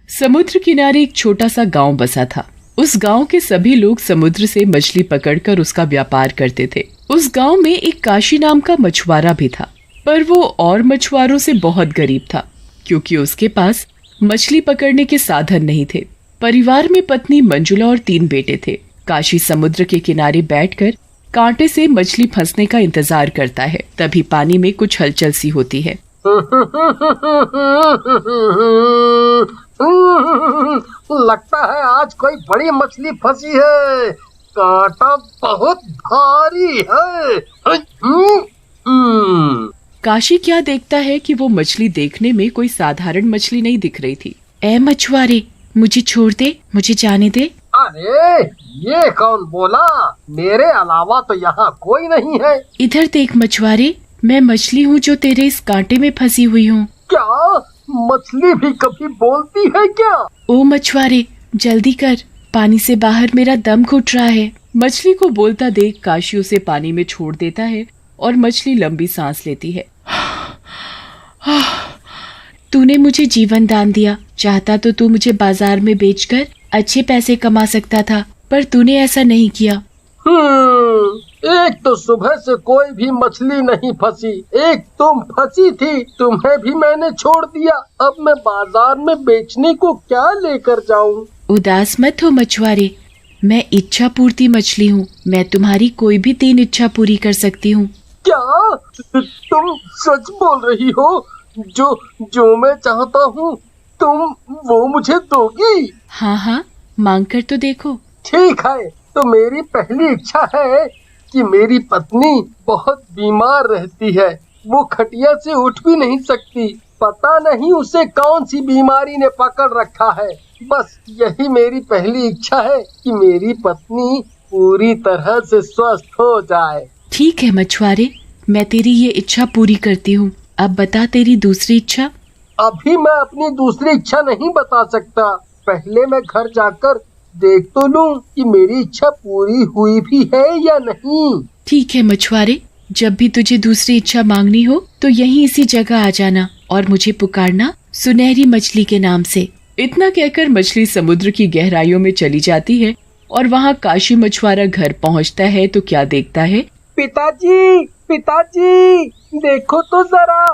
समुद्र किनारे एक छोटा सा गांव बसा था। उस गांव के सभी लोग समुद्र से मछली पकड़कर उसका व्यापार करते थे। उस गांव में एक काशी नाम का मछुआरा भी था, पर वो और मछुआरों से बहुत गरीब था, क्योंकि उसके पास मछली पकड़ने के साधन नहीं थे। परिवार में पत्नी मंजुला और 3 बेटे थे। काशी समुद्र के किनारे बैठकर कांटे से मछली फंसने का इंतजार करता है। तभी पानी में कुछ हलचल सी होती है। लगता है आज कोई बड़ी मछली फंसी है। कांटा बहुत भारी है। काशी क्या देखता है कि वो मछली देखने में कोई साधारण मछली नहीं दिख रही थी। ए मछुआरे, मुझे छोड़ दे, मुझे जाने दे। अरे ये कौन बोला? मेरे अलावा तो यहाँ कोई नहीं है। इधर देख मछुआरे, मैं मछली हूँ जो तेरे इस कांटे में फंसी हुई हूँ। क्या मछली भी कभी बोलती है क्या? ओ मछुआरे, जल्दी कर, पानी से बाहर मेरा दम घुट रहा है। मछली को बोलता देख काशी उसे पानी में छोड़ देता है और मछली लंबी सांस लेती है। तूने मुझे जीवन दान दिया, चाहता तो तू मुझे बाजार में बेचकर अच्छे पैसे कमा सकता था, पर तूने ऐसा नहीं किया। एक तो सुबह से कोई भी मछली नहीं फंसी, एक तुम फंसी थी, तुम्हें भी मैंने छोड़ दिया। अब मैं बाजार में बेचने को क्या लेकर जाऊं? उदास मत हो मछुआरे, मैं इच्छा पूर्ति मछली हूँ। मैं तुम्हारी कोई भी 3 इच्छा पूरी कर सकती हूँ। क्या तुम सच बोल रही हो? जो मैं चाहता हूँ तुम वो मुझे दोगी? हाँ हाँ, मांग कर तो देखो। ठीक है, तो मेरी पहली इच्छा है कि मेरी पत्नी बहुत बीमार रहती है। वो खटिया से उठ भी नहीं सकती। पता नहीं उसे कौन सी बीमारी ने पकड़ रखा है। बस यही मेरी पहली इच्छा है कि मेरी पत्नी पूरी तरह से स्वस्थ हो जाए। ठीक है मछुआरे, मैं तेरी ये इच्छा पूरी करती हूँ। अब बता तेरी दूसरी इच्छा। अभी मैं अपनी दूसरी इच्छा नहीं बता सकता। पहले मैं घर जाकर देख तो लूं कि मेरी इच्छा पूरी हुई भी है या नहीं। ठीक है मछुआरे, जब भी तुझे दूसरी इच्छा मांगनी हो तो यहीं इसी जगह आ जाना और मुझे पुकारना सुनहरी मछली के नाम से। इतना कहकर मछली समुद्र की गहराइयों में चली जाती है और वहाँ काशी मछुआरा घर पहुँचता है तो क्या देखता है। पिताजी, पिताजी, देखो तो जरा,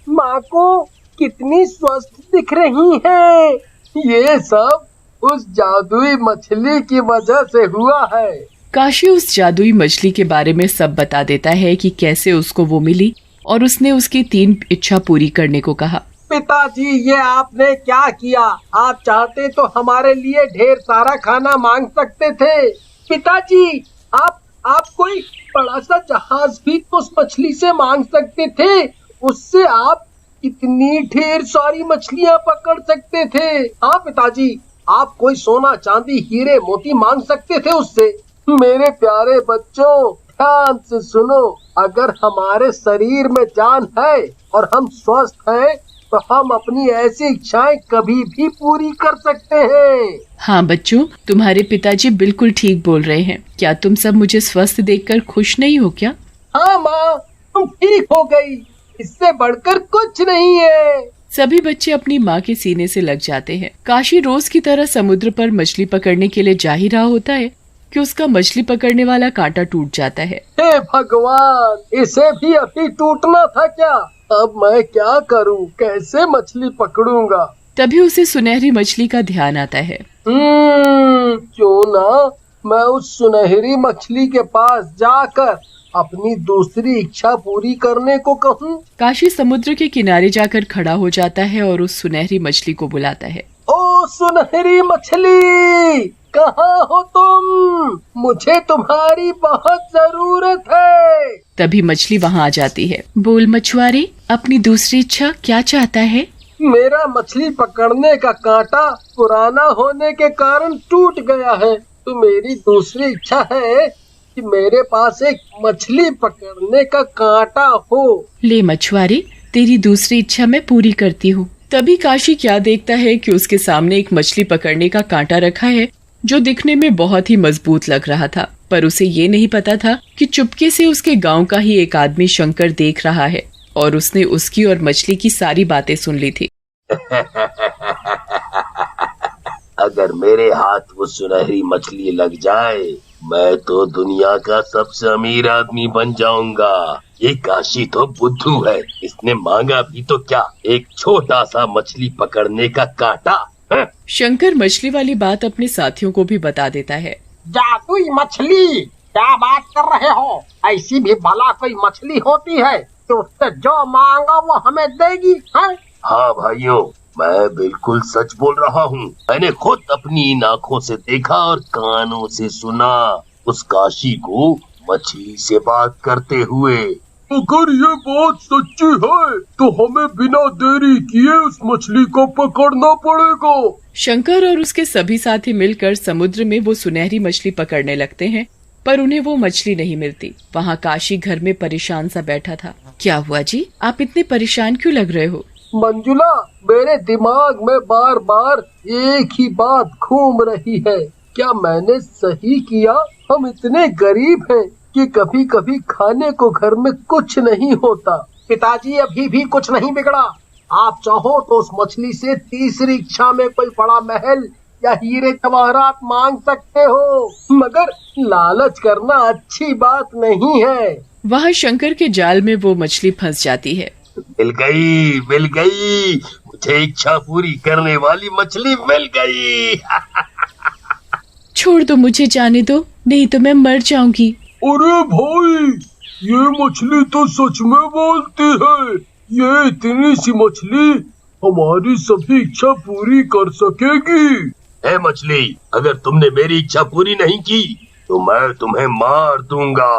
माँ को कितनी स्वस्थ दिख रही है। ये सब उस जादुई मछली की वजह से हुआ है। काशी उस जादुई मछली के बारे में सब बता देता है कि कैसे उसको वो मिली और उसने उसकी 3 इच्छा पूरी करने को कहा। पिताजी, ये आपने क्या किया? आप चाहते तो हमारे लिए ढेर सारा खाना मांग सकते थे। पिताजी, आप कोई बड़ा सा जहाज भी उस मछली से मांग सकते थे। उससे आप इतनी ढेर सारी मछलियाँ पकड़ सकते थे। हाँ पिताजी, आप कोई सोना चांदी हीरे मोती मांग सकते थे उससे। मेरे प्यारे बच्चों, ध्यान से सुनो। अगर हमारे शरीर में जान है और हम स्वस्थ हैं तो हम अपनी ऐसी इच्छाएं कभी भी पूरी कर सकते हैं। हाँ बच्चों, तुम्हारे पिताजी बिल्कुल ठीक बोल रहे हैं। क्या तुम सब मुझे स्वस्थ देखकर खुश नहीं हो क्या? हाँ माँ, तुम ठीक हो गई, इससे बढ़कर कुछ नहीं है। सभी बच्चे अपनी माँ के सीने से लग जाते हैं। काशी रोज की तरह समुद्र पर मछली पकड़ने के लिए जा ही रहा होता है कि उसका मछली पकड़ने वाला कांटा टूट जाता है। हे भगवान, इसे भी अभी टूटना था क्या? अब मैं क्या करूं? कैसे मछली पकड़ूंगा? तभी उसे सुनहरी मछली का ध्यान आता है। क्यों ना मैं उस सुनहरी मछली के पास जाकर अपनी दूसरी इच्छा पूरी करने को कहूँ। काशी समुद्र के किनारे जाकर खड़ा हो जाता है और उस सुनहरी मछली को बुलाता है। ओ सुनहरी मछली, कहाँ हो तुम? मुझे तुम्हारी बहुत जरूरत है। तभी मछली वहाँ आ जाती है। बोल मछुआरे, अपनी दूसरी इच्छा क्या चाहता है? मेरा मछली पकड़ने का कांटा पुराना होने के कारण टूट गया है, तो मेरी दूसरी इच्छा है कि मेरे पास एक मछली पकड़ने का कांटा हो। ले मछुआरे, तेरी दूसरी इच्छा मैं पूरी करती हूँ। तभी काशी क्या देखता है कि उसके सामने एक मछली पकड़ने का कांटा रखा है जो दिखने में बहुत ही मजबूत लग रहा था, पर उसे ये नहीं पता था कि चुपके से उसके गांव का ही एक आदमी शंकर देख रहा है और उसने उसकी और मछली की सारी बातें सुन ली थी। अगर मेरे हाथ वो सुनहरी मछली लग जाए, मैं तो दुनिया का सबसे अमीर आदमी बन जाऊंगा। ये काशी तो बुद्धू है, इसने मांगा भी तो क्या, एक छोटा सा मछली पकड़ने का कांटा। शंकर मछली वाली बात अपने साथियों को भी बता देता है। जादुई मछली, क्या बात कर रहे हो? ऐसी भी भला कोई मछली होती है तो उससे जो मांगा वो हमें देगी है? हाँ भाइयों, मैं बिल्कुल सच बोल रहा हूँ। मैंने खुद अपनी इन आँखों से देखा और कानों से सुना उस काशी को मछली से बात करते हुए। अगर ये बात सच्ची है तो हमें बिना देरी किए उस मछली को पकड़ना पड़ेगा। शंकर और उसके सभी साथी मिलकर समुद्र में वो सुनहरी मछली पकड़ने लगते हैं, पर उन्हें वो मछली नहीं मिलती। वहाँ काशी घर में परेशान सा बैठा था। क्या हुआ जी, आप इतने परेशान क्यों लग रहे हो? मंजुला, मेरे दिमाग में बार बार एक ही बात घूम रही है। क्या मैंने सही किया? हम इतने गरीब हैं कि कभी कभी खाने को घर में कुछ नहीं होता। पिताजी, अभी भी कुछ नहीं बिगड़ा। आप चाहो तो उस मछली से तीसरी इच्छा में कोई बड़ा महल या हीरे जवाहरात मांग सकते हो, मगर लालच करना अच्छी बात नहीं है। वहाँ शंकर के जाल में वो मछली फंस जाती है। मिल गई, मुझे इच्छा पूरी करने वाली मछली मिल गई। छोड़ दो, मुझे जाने दो, नहीं तो मैं मर जाऊंगी। अरे भाई, ये मछली तो सच में बोलती है। ये इतनी सी मछली हमारी सभी इच्छा पूरी कर सकेगी। ए मछली, अगर तुमने मेरी इच्छा पूरी नहीं की तो मैं तुम्हें मार दूंगा।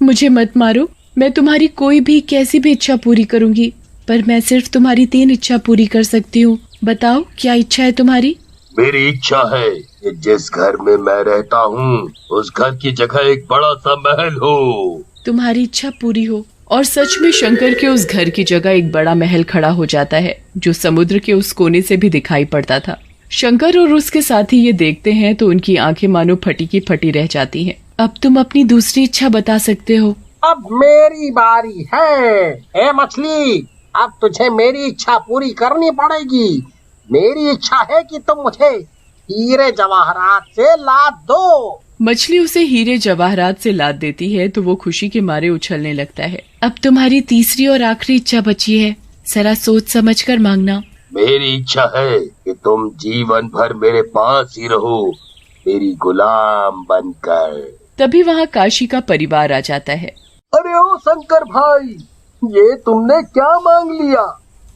मुझे मत मारो, मैं तुम्हारी कोई भी कैसी भी इच्छा पूरी करूंगी, पर मैं सिर्फ तुम्हारी 3 इच्छा पूरी कर सकती हूँ। बताओ, क्या इच्छा है तुम्हारी? मेरी इच्छा है कि जिस घर में मैं रहता हूँ उस घर की जगह एक बड़ा सा महल हो। तुम्हारी इच्छा पूरी हो। और सच में शंकर के उस घर की जगह एक बड़ा महल खड़ा हो जाता है, जो समुद्र के उस कोने से भी दिखाई पड़ता था। शंकर और उसके साथी ये देखते हैं तो उनकी आंखें मानो फटी की फटी रह जाती हैं। अब तुम अपनी दूसरी इच्छा बता सकते हो। अब मेरी बारी है। ए मछली, अब तुझे मेरी इच्छा पूरी करनी पड़ेगी। मेरी इच्छा है कि तुम मुझे हीरे जवाहरात से लाद दो। मछली उसे हीरे जवाहरात से लाद देती है तो वो खुशी के मारे उछलने लगता है। अब तुम्हारी तीसरी और आखिरी इच्छा बची है, जरा सोच समझ कर मांगना। मेरी इच्छा है कि तुम जीवन भर मेरे पास ही रहो, मेरी गुलाम बनकर। तभी वहाँ काशी का परिवार आ जाता है। अरे ओ शंकर भाई, ये तुमने क्या मांग लिया?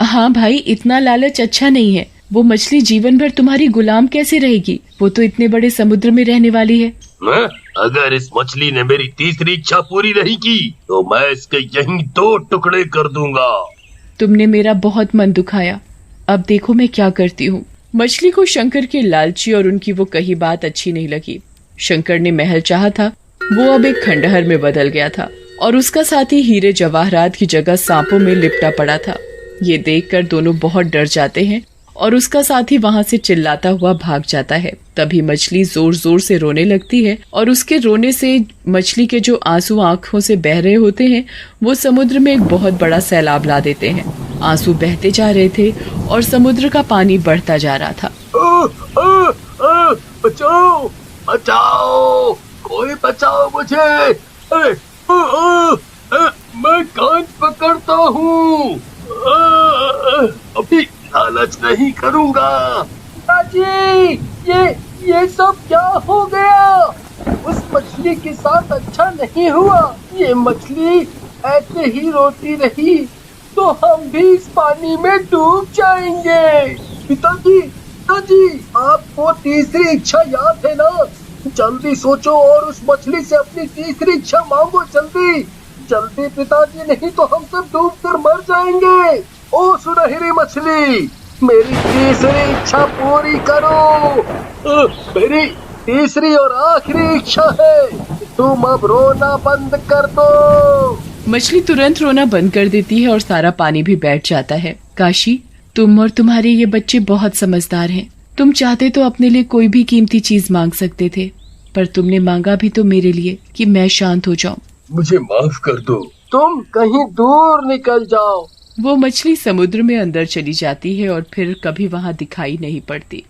हाँ भाई, इतना लालच अच्छा नहीं है। वो मछली जीवन भर तुम्हारी गुलाम कैसे रहेगी? वो तो इतने बड़े समुद्र में रहने वाली है। अगर इस मछली ने मेरी तीसरी इच्छा पूरी नहीं की तो मैं इसके यहीं 2 टुकड़े कर दूंगा। तुमने मेरा बहुत मन दुखाया, अब देखो मैं क्या करती हूँ। मछली को शंकर की लालची और उनकी वो कही बात अच्छी नहीं लगी। शंकर ने महल चाहा था, वो अब एक खंडहर में बदल गया था और उसका साथी हीरे जवाहरात की जगह सांपों में लिपटा पड़ा था। ये देखकर दोनों बहुत डर जाते हैं और उसका साथी वहाँ से चिल्लाता हुआ भाग जाता है। तभी मछली जोर जोर से रोने लगती है और उसके रोने से मछली के जो आंसू आंखों से बह रहे होते हैं वो समुद्र में एक बहुत बड़ा सैलाब ला देते हैं। आंसू बहते जा रहे थे और समुद्र का पानी बढ़ता जा रहा था। बचाओ बचाओ, कोई बचाओ मुझे। मैं कान पकड़ता हूँ, अभी लालच नहीं करूँगा। पिताजी, ये सब क्या हो गया? उस मछली के साथ अच्छा नहीं हुआ। ये मछली ऐसे ही रोती रही तो हम भी इस पानी में डूब जाएंगे। पिताजी, आपको तीसरी इच्छा याद है ना? जल्दी सोचो और उस मछली से अपनी तीसरी इच्छा मांगो। जल्दी पिताजी, नहीं तो हम सब डूब कर मर जाएंगे। ओ सुनहरी मछली, मेरी तीसरी इच्छा पूरी करो। मेरी तीसरी और आखिरी इच्छा है, तुम अब रोना बंद कर दो। मछली तुरंत रोना बंद कर देती है और सारा पानी भी बैठ जाता है। काशी, तुम और तुम्हारे ये बच्चे बहुत समझदार हैं। तुम चाहते तो अपने लिए कोई भी कीमती चीज मांग सकते थे, पर तुमने मांगा भी तो मेरे लिए कि मैं शांत हो जाऊं। मुझे माफ कर दो। तुम कहीं दूर निकल जाओ। वो मछली समुद्र में अंदर चली जाती है और फिर कभी वहाँ दिखाई नहीं पड़ती।